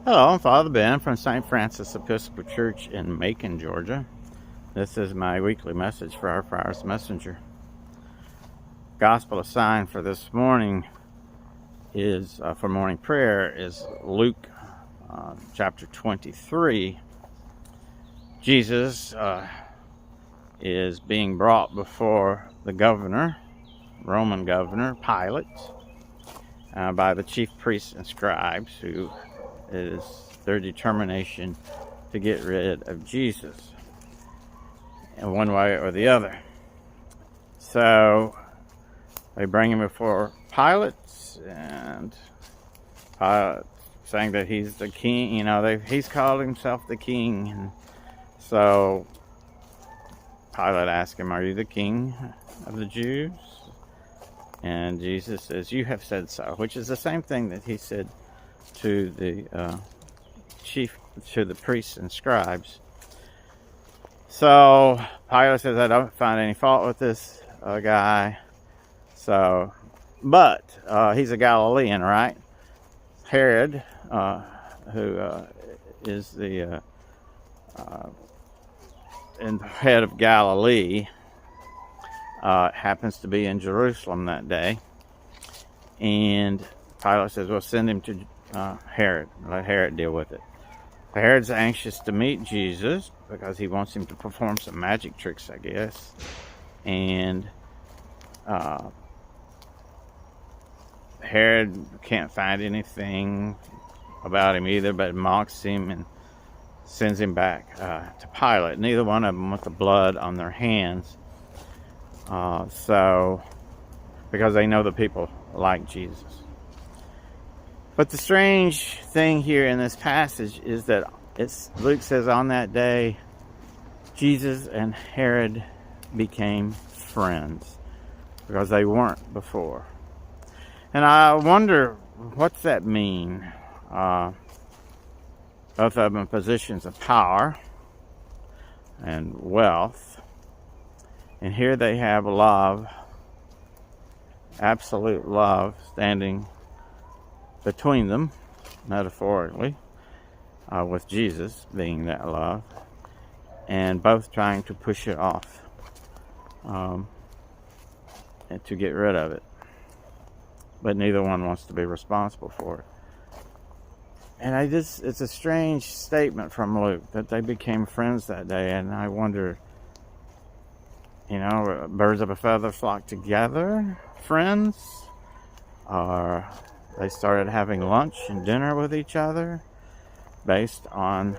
Hello, I'm Father Ben from St. Francis Episcopal Church in Macon, Georgia. This is my weekly message for our Friar's Messenger. Gospel assigned for this morning is, for morning prayer, is Luke chapter 23. Jesus is being brought before the governor, Roman governor, Pilate, by the chief priests and scribes, who is their determination to get rid of Jesus in one way or the other. So they bring him before Pilate, and Pilate saying that he's the king. He's called himself the king, and so Pilate asked him, "Are you the king of the Jews?" And Jesus says, "You have said so," which is the same thing that he said to the priests and scribes. So Pilate says, "I don't find any fault with this guy." But he's a Galilean, right? Herod, who is the head of Galilee, happens to be in Jerusalem that day, and Pilate says, "Well, send him to Herod. Let Herod deal with it." Herod's anxious to meet Jesus because he wants him to perform some magic tricks, I guess. And Herod can't find anything about him either, but mocks him and sends him back to Pilate. Neither one of them with the blood on their hands. Because they know the people like Jesus. But the strange thing here in this passage is that Luke says on that day, Jesus and Herod became friends, because they weren't before. And I wonder, what's that mean? Both of them in positions of power and wealth. And here they have love, absolute love, standing between them, metaphorically, with Jesus being that love, and both trying to push it off and to get rid of it. But neither one wants to be responsible for it. And it's a strange statement from Luke that they became friends that day, and I wonder, birds of a feather flock together, friends? Or they started having lunch and dinner with each other based on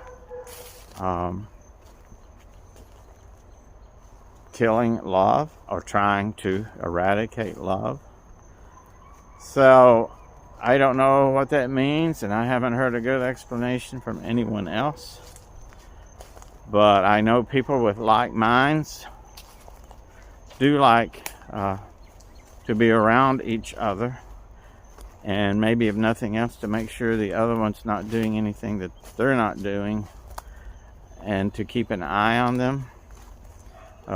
killing love or trying to eradicate love. So I don't know what that means, and I haven't heard a good explanation from anyone else. But I know people with like minds do like to be around each other, and maybe if nothing else to make sure the other one's not doing anything that they're not doing, and to keep an eye on them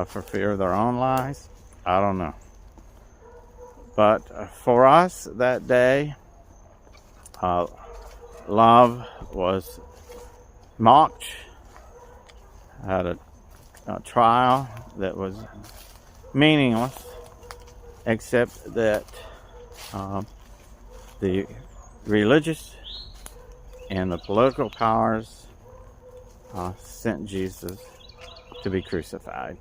for fear of their own lies. I don't know. But for us that day, love was mocked at a trial that was meaningless, except that the religious and the political powers sent Jesus to be crucified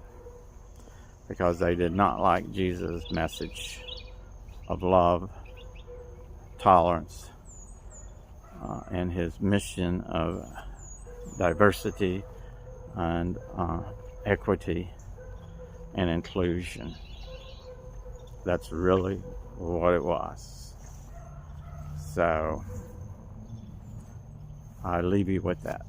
because they did not like Jesus' message of love, tolerance, and his mission of diversity and equity and inclusion. That's really what it was. So I leave you with that.